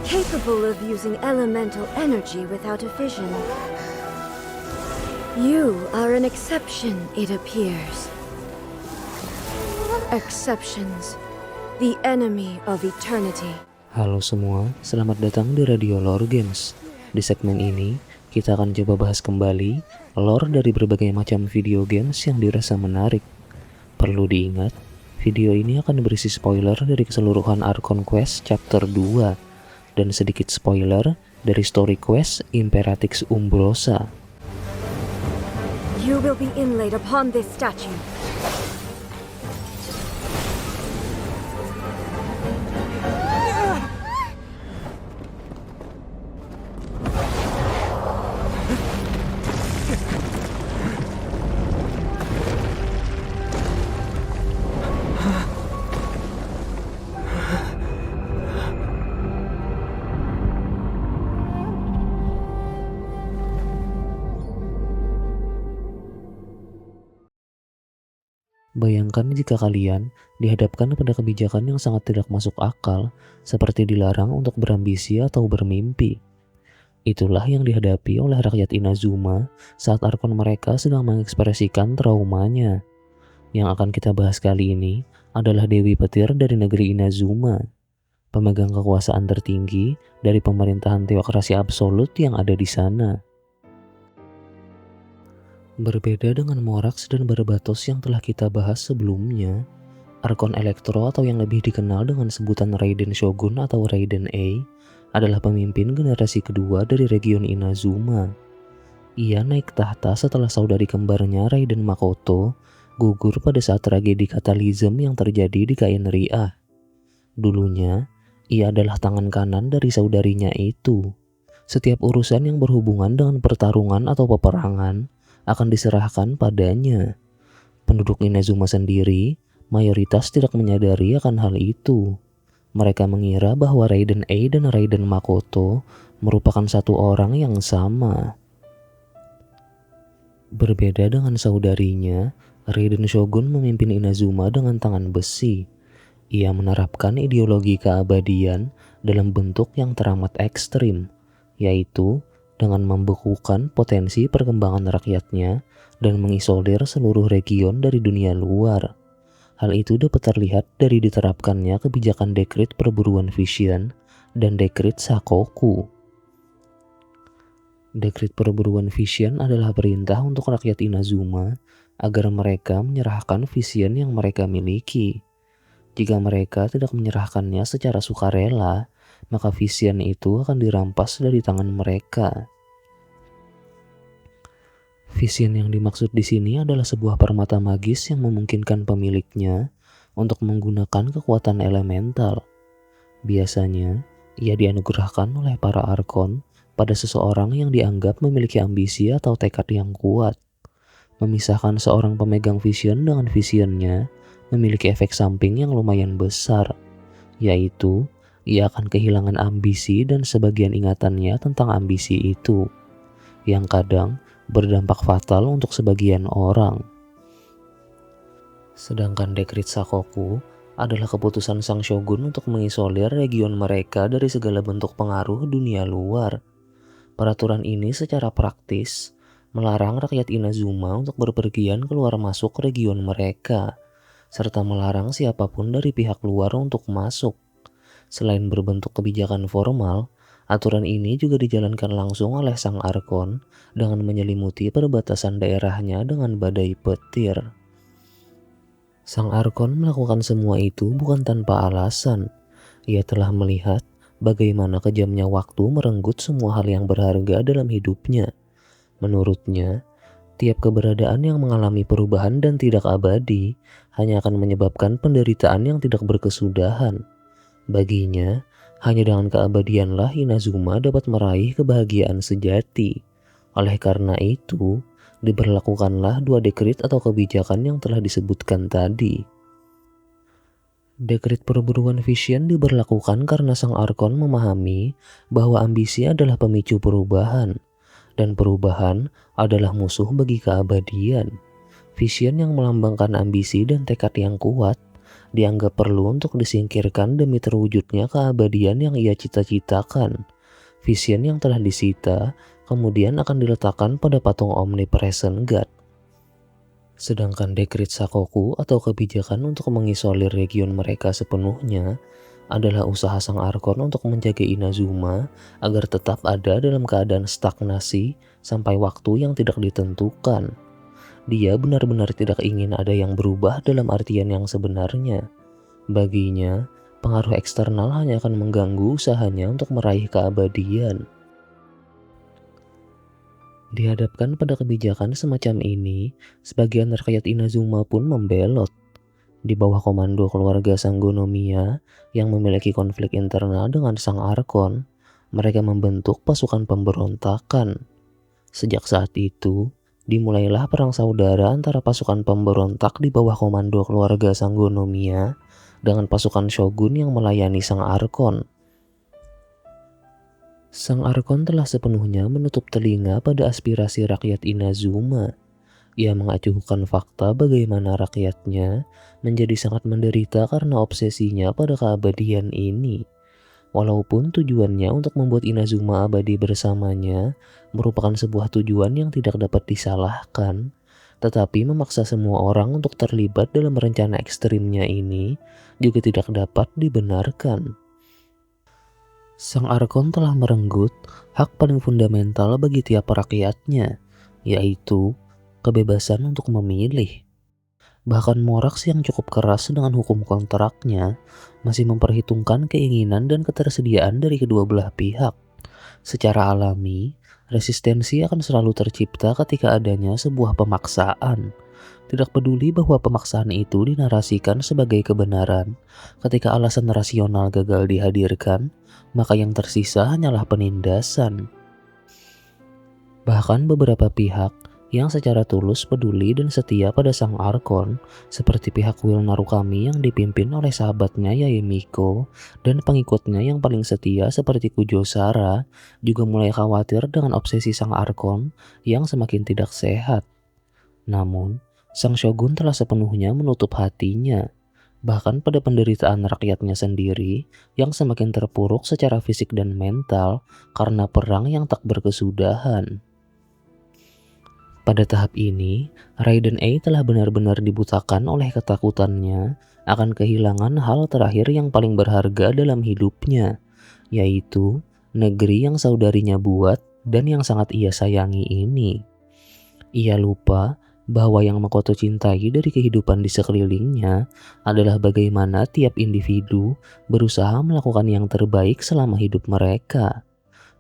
capable of using elemental energy without a fission. You are an exception, it appears. Exceptions, the enemy of eternity. Halo semua, selamat datang di Radio Lore Games. Di segmen ini, kita akan coba bahas kembali lore dari berbagai macam video games yang dirasa menarik. Perlu diingat, video ini akan berisi spoiler dari keseluruhan Archon Quest Chapter 2 dan sedikit spoiler dari Story Quest Imperatrix Umbrosa. You will be inlaid upon this statue. Bayangkan jika kalian dihadapkan pada kebijakan yang sangat tidak masuk akal, seperti dilarang untuk berambisi atau bermimpi. Itulah yang dihadapi oleh rakyat Inazuma saat Archon mereka sedang mengekspresikan traumanya. Yang akan kita bahas kali ini adalah Dewi Petir dari negeri Inazuma, pemegang kekuasaan tertinggi dari pemerintahan teokrasi absolut yang ada di sana. Berbeda dengan Morax dan Barbatos yang telah kita bahas sebelumnya, Archon Electro atau yang lebih dikenal dengan sebutan Raiden Shogun atau Raiden A adalah pemimpin generasi kedua dari region Inazuma. Ia naik tahta setelah saudari kembarnya Raiden Makoto gugur pada saat tragedi Cataclysm yang terjadi di Khaenri'ah. Dulunya, ia adalah tangan kanan dari saudarinya itu. Setiap urusan yang berhubungan dengan pertarungan atau peperangan akan diserahkan padanya. Penduduk Inazuma sendiri mayoritas tidak menyadari akan hal itu. Mereka mengira bahwa Raiden A dan Raiden Makoto merupakan satu orang yang sama. Berbeda dengan saudarinya, Raiden Shogun memimpin Inazuma dengan tangan besi. Ia menerapkan ideologi keabadian dalam bentuk yang teramat ekstrim, yaitu dengan membekukan potensi perkembangan rakyatnya dan mengisolir seluruh region dari dunia luar. Hal itu dapat terlihat dari diterapkannya kebijakan dekret perburuan Vision dan dekret Sakoku. Dekret perburuan Vision adalah perintah untuk rakyat Inazuma agar mereka menyerahkan Vision yang mereka miliki. Jika mereka tidak menyerahkannya secara sukarela, maka Vision itu akan dirampas dari tangan mereka. Vision yang dimaksud di sini adalah sebuah permata magis yang memungkinkan pemiliknya untuk menggunakan kekuatan elemental. Biasanya, ia dianugerahkan oleh para Archon pada seseorang yang dianggap memiliki ambisi atau tekad yang kuat. Memisahkan seorang pemegang Vision dengan Visionnya memiliki efek samping yang lumayan besar, yaitu ia akan kehilangan ambisi dan sebagian ingatannya tentang ambisi itu, yang kadang berdampak fatal untuk sebagian orang. Sedangkan dekret Sakoku adalah keputusan sang shogun untuk mengisolir region mereka dari segala bentuk pengaruh dunia luar. Peraturan ini secara praktis melarang rakyat Inazuma untuk berpergian keluar masuk region mereka, serta melarang siapapun dari pihak luar untuk masuk. Selain berbentuk kebijakan formal, aturan ini juga dijalankan langsung oleh sang Archon dengan menyelimuti perbatasan daerahnya dengan badai petir. Sang Archon melakukan semua itu bukan tanpa alasan. Ia telah melihat bagaimana kejamnya waktu merenggut semua hal yang berharga dalam hidupnya. Menurutnya, tiap keberadaan yang mengalami perubahan dan tidak abadi hanya akan menyebabkan penderitaan yang tidak berkesudahan. Baginya, hanya dengan keabadianlah Inazuma dapat meraih kebahagiaan sejati. Oleh karena itu, diberlakukanlah dua dekret atau kebijakan yang telah disebutkan tadi. Dekret perburuan Vision diberlakukan karena sang Archon memahami bahwa ambisi adalah pemicu perubahan, dan perubahan adalah musuh bagi keabadian. Vision yang melambangkan ambisi dan tekad yang kuat dianggap perlu untuk disingkirkan demi terwujudnya keabadian yang ia cita-citakan. Vision yang telah disita kemudian akan diletakkan pada patung Omnipresent God. Sedangkan dekrit Sakoku atau kebijakan untuk mengisolir region mereka sepenuhnya adalah usaha Sang Arkon untuk menjaga Inazuma agar tetap ada dalam keadaan stagnasi sampai waktu yang tidak ditentukan. Dia benar-benar tidak ingin ada yang berubah dalam artian yang sebenarnya. Baginya, pengaruh eksternal hanya akan mengganggu usahanya untuk meraih keabadian. Dihadapkan pada kebijakan semacam ini, sebagian rakyat Inazuma pun membelot. Di bawah komando keluarga Sangonomiya yang memiliki konflik internal dengan Sang Arkon, mereka membentuk pasukan pemberontakan. Sejak saat itu, dimulailah perang saudara antara pasukan pemberontak di bawah komando keluarga Sangonomiya dengan pasukan shogun yang melayani Sang Arkon. Sang Arkon telah sepenuhnya menutup telinga pada aspirasi rakyat Inazuma. Ia mengacuhkan fakta bagaimana rakyatnya menjadi sangat menderita karena obsesinya pada keabadian ini. Walaupun tujuannya untuk membuat Inazuma abadi bersamanya merupakan sebuah tujuan yang tidak dapat disalahkan, tetapi memaksa semua orang untuk terlibat dalam rencana ekstrimnya ini juga tidak dapat dibenarkan. Sang Arkon telah merenggut hak paling fundamental bagi tiap rakyatnya, yaitu kebebasan untuk memilih. Bahkan Morax yang cukup keras dengan hukum kontraknya masih memperhitungkan keinginan dan ketersediaan dari kedua belah pihak. Secara alami, resistensi akan selalu tercipta ketika adanya sebuah pemaksaan. Tidak peduli bahwa pemaksaan itu dinarasikan sebagai kebenaran, ketika alasan rasional gagal dihadirkan, maka yang tersisa hanyalah penindasan. Bahkan beberapa pihak yang secara tulus peduli dan setia pada Sang Arkon, seperti pihak Will Narukami yang dipimpin oleh sahabatnya Yaemiko dan pengikutnya yang paling setia seperti Kujo Sara, juga mulai khawatir dengan obsesi Sang Arkon yang semakin tidak sehat. Namun, Sang Shogun telah sepenuhnya menutup hatinya, bahkan pada penderitaan rakyatnya sendiri yang semakin terpuruk secara fisik dan mental karena perang yang tak berkesudahan. Pada tahap ini, Raiden A telah benar-benar dibutakan oleh ketakutannya akan kehilangan hal terakhir yang paling berharga dalam hidupnya, yaitu negeri yang saudarinya buat dan yang sangat ia sayangi ini. Ia lupa bahwa yang Makoto cintai dari kehidupan di sekelilingnya adalah bagaimana tiap individu berusaha melakukan yang terbaik selama hidup mereka.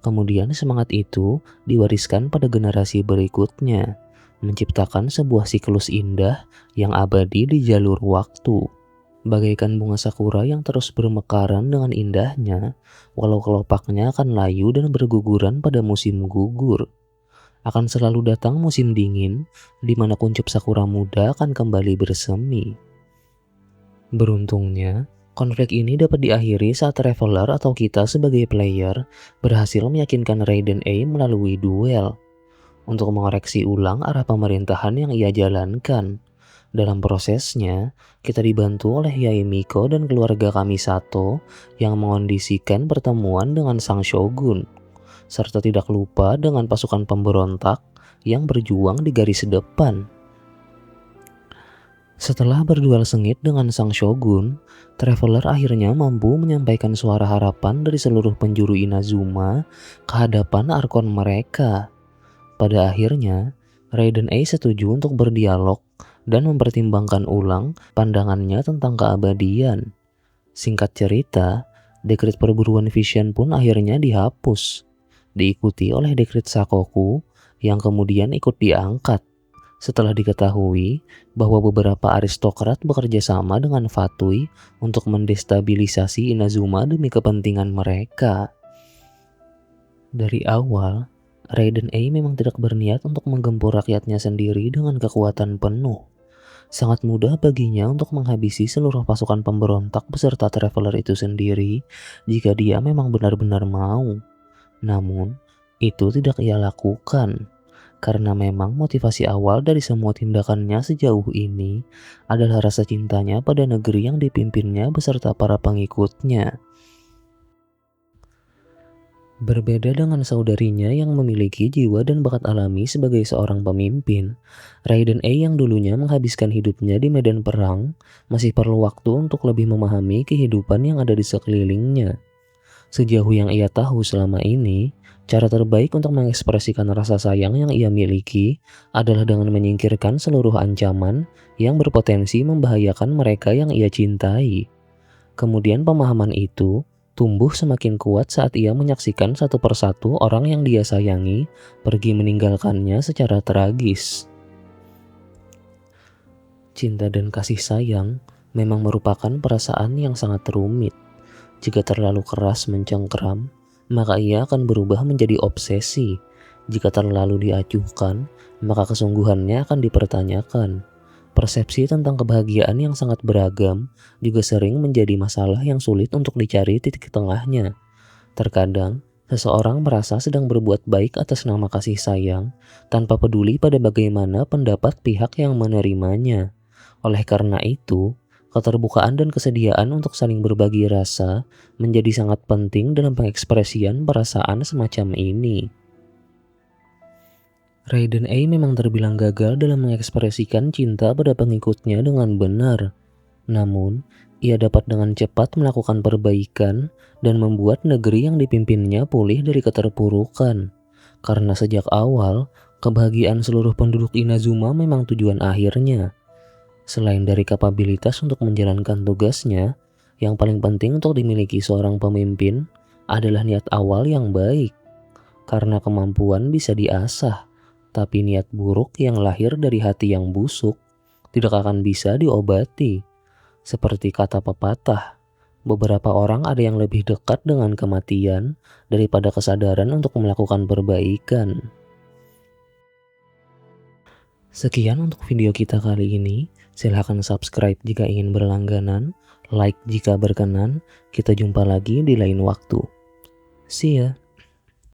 Kemudian semangat itu diwariskan pada generasi berikutnya, menciptakan sebuah siklus indah yang abadi di jalur waktu. Bagaikan bunga sakura yang terus bermekaran dengan indahnya, walau kelopaknya akan layu dan berguguran pada musim gugur. Akan selalu datang musim dingin, di mana kuncup sakura muda akan kembali bersemi. Beruntungnya, konflik ini dapat diakhiri saat Traveler atau kita sebagai player berhasil meyakinkan Raiden A melalui duel untuk mengoreksi ulang arah pemerintahan yang ia jalankan. Dalam prosesnya, kita dibantu oleh Yaemiko dan keluarga Kamisato yang mengondisikan pertemuan dengan Sang Shogun, serta tidak lupa dengan pasukan pemberontak yang berjuang di garis depan. Setelah berduel sengit dengan Sang Shogun, Traveler akhirnya mampu menyampaikan suara harapan dari seluruh penjuru Inazuma ke hadapan Arkon mereka. Pada akhirnya, Raiden A setuju untuk berdialog dan mempertimbangkan ulang pandangannya tentang keabadian. Singkat cerita, dekret perburuan Vision pun akhirnya dihapus, diikuti oleh dekret Sakoku yang kemudian ikut diangkat. Setelah diketahui bahwa beberapa aristokrat bekerja sama dengan Fatui untuk mendestabilisasi Inazuma demi kepentingan mereka. Dari awal, Raiden A memang tidak berniat untuk menggempur rakyatnya sendiri dengan kekuatan penuh. Sangat mudah baginya untuk menghabisi seluruh pasukan pemberontak beserta Traveler itu sendiri jika dia memang benar-benar mau. Namun, itu tidak ia lakukan. Karena memang motivasi awal dari semua tindakannya sejauh ini adalah rasa cintanya pada negeri yang dipimpinnya beserta para pengikutnya. Berbeda dengan saudarinya yang memiliki jiwa dan bakat alami sebagai seorang pemimpin, Raiden A yang dulunya menghabiskan hidupnya di medan perang masih perlu waktu untuk lebih memahami kehidupan yang ada di sekelilingnya. Sejauh yang ia tahu selama ini, cara terbaik untuk mengekspresikan rasa sayang yang ia miliki adalah dengan menyingkirkan seluruh ancaman yang berpotensi membahayakan mereka yang ia cintai. Kemudian pemahaman itu tumbuh semakin kuat saat ia menyaksikan satu persatu orang yang dia sayangi pergi meninggalkannya secara tragis. Cinta dan kasih sayang memang merupakan perasaan yang sangat rumit. Jika terlalu keras mencengkeram, maka ia akan berubah menjadi obsesi. Jika terlalu diacuhkan, maka kesungguhannya akan dipertanyakan. Persepsi tentang kebahagiaan yang sangat beragam juga sering menjadi masalah yang sulit untuk dicari titik tengahnya. Terkadang, seseorang merasa sedang berbuat baik atas nama kasih sayang, tanpa peduli pada bagaimana pendapat pihak yang menerimanya. Oleh karena itu, keterbukaan dan kesediaan untuk saling berbagi rasa menjadi sangat penting dalam pengekspresian perasaan semacam ini. Raiden A memang terbilang gagal dalam mengekspresikan cinta pada pengikutnya dengan benar. Namun, ia dapat dengan cepat melakukan perbaikan dan membuat negeri yang dipimpinnya pulih dari keterpurukan. Karena sejak awal, kebahagiaan seluruh penduduk Inazuma memang tujuan akhirnya. Selain dari kapabilitas untuk menjalankan tugasnya, yang paling penting untuk dimiliki seorang pemimpin adalah niat awal yang baik. Karena kemampuan bisa diasah, tapi niat buruk yang lahir dari hati yang busuk tidak akan bisa diobati. Seperti kata pepatah, beberapa orang ada yang lebih dekat dengan kematian daripada kesadaran untuk melakukan perbaikan. Sekian untuk video kita kali ini. Silahkan subscribe jika ingin berlangganan, like jika berkenan. Kita jumpa lagi di lain waktu. See ya!